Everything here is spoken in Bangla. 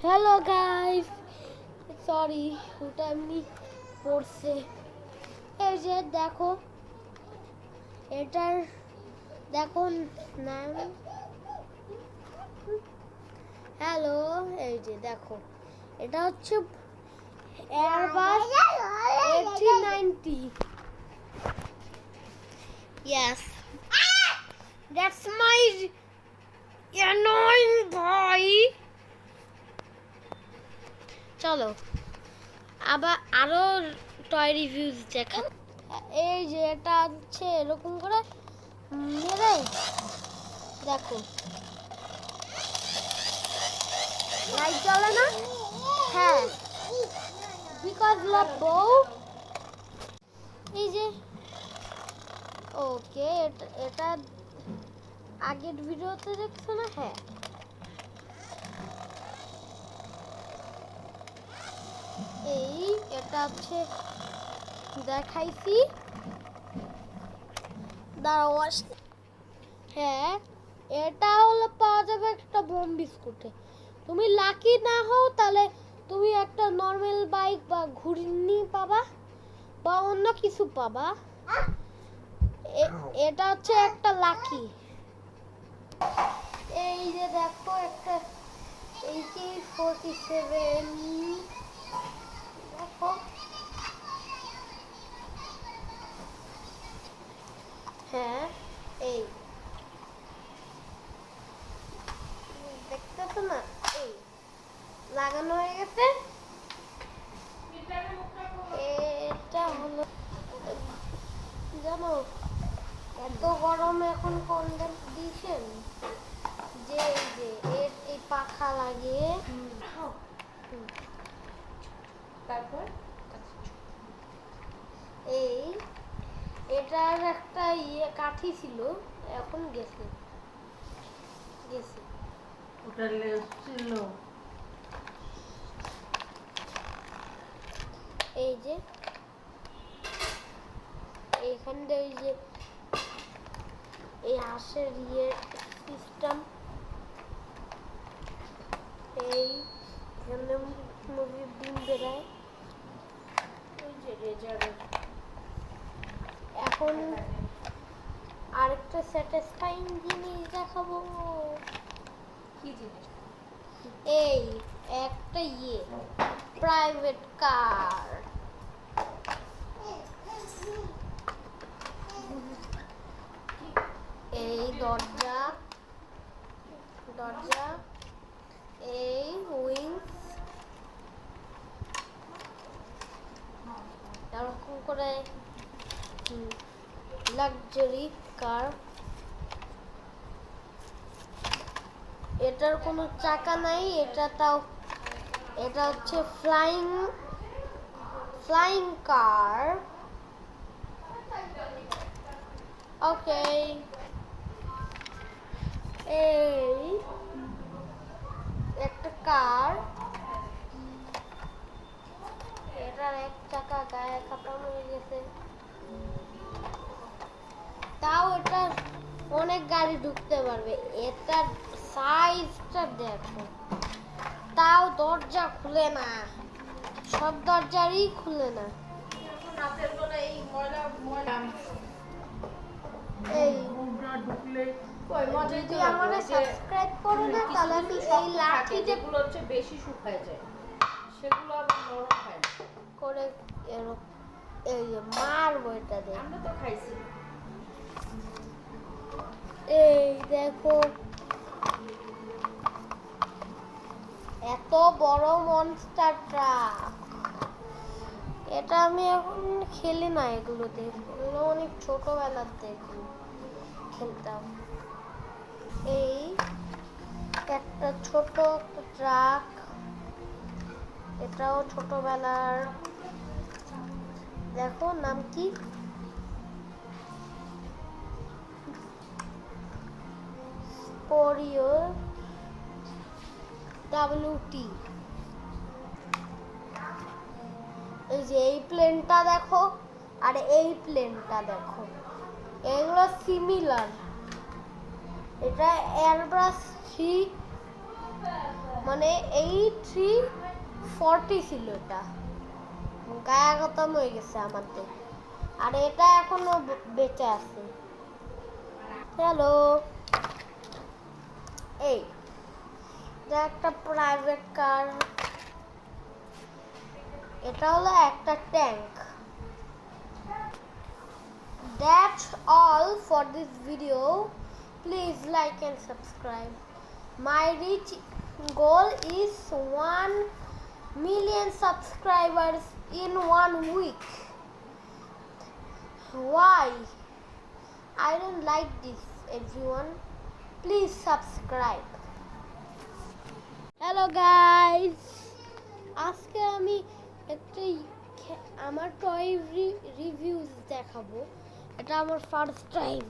হ্যালো গাইস, সরি ওটা এমনি পড়ছে। এই যে দেখো, এটার দেখো নাম। হ্যালো, এই যে দেখো, এটা হচ্ছে Airbus A390। Yes, that's my annoying boy. চলো আবার আরো টয় রিভিউজ দেখা। এই যে এটা হচ্ছে এরকম করে মেরে দেখো, লাইট জ্বলে না। হ্যাঁ, বিকজ লাভ বউ। এই যে ওকে, এটা আগের ভিডিওতে দেখছো না? হ্যাঁ, এই এটা হচ্ছে দেখাইছি, দাঁড়াও। হ্যাঁ, এটা হলো পাওয়া যাবে একটা বোম বিস্কুটে। তুমি লাকি না হও তাহলে তুমি একটা নর্মাল বাইক বা ঘুড়ি পাবা বা অন্য কিছু পাবা। এটা হচ্ছে একটা লাকি। এই যে দেখো, একটা AK-47 দেখো। হ্যাঁ, এই দেখতেছো না, এই লাগানো হয়ে গেছে। এটা হলো, জানো এত গরমে এখন কন্ডেন্সেশন যে এই পাখা লাগিয়ে, তারপর এই এটার একটা কাঠি ছিল, এখন গেছে। ওটা লেস ছিল। এই যে এইখান দিয়ে ওই যে এই হাঁসের সিস্টেম, এই এখানে মুরগির ডিম বেরায়। ওই যে রেজারের এখন আরেকটা স্যাটিসফাইং জিনিস দেখাবো। কি জিনিস? এই একটা প্রাইভেট কার। এই দরজা, এই উইংস, এরকম করে লাক্সারি কার। এটার কোনো চাকা নাই, এটা হচ্ছে ফ্লাইং কার। ওকে, এই একটা কার, এটার এক চাকা গায়ে খতম হয়ে গেছে, তাও এটা অনেক গাড়ি ঢুকতে পারবে। এটার সাইজটা দেখো, তাও দরজা খুলে না, সব দরজারই খুলে না। রাতের বেলা এই ময়লা এই গুবরা ঢুকলে কই মজাই তো যদি আমারে সাবস্ক্রাইব করো না তাহলে আমি এই লাঠিটা যেগুলো হচ্ছে বেশি শুকায় যায়, সেগুলো আবার নরম হয় না। করে এই যে মারবো এটা দিয়ে। আমরা তো খাইছি। এই দেখো, এত বড় মনস্টার ট্রাক। এটা আমি এখন খেলি না, এগুলোতে এগুলো অনেক ছোটবেলাতে খেলতাম। এই একটা ছোট ট্রাক, এটাও ছোটবেলার। দেখো নাম কি, স্পোরিও WT। এই যে এই প্লেনটা দেখো, আর এই প্লেনটা দেখো, এগুলো সিমিলার। এটা এয়ারবাস মানে 8340 ছিল এটা, গায়ে খতম হয়ে গেছে আমাদের। আর এটা এখনো বেঁচে আছে। হ্যালো, এই এটা একটা প্রাইভেট কার, এটা হলো একটা tank. That's all for this video. Please like and subscribe. My reach goal is 1 million subscribers in 1 week. Why? I don't like this, everyone. Please subscribe. Hello guys. আজকে আমি একটা আমার টয় রিভিউজ দেখাবো। এটা আমার ফার্স্ট টাইম।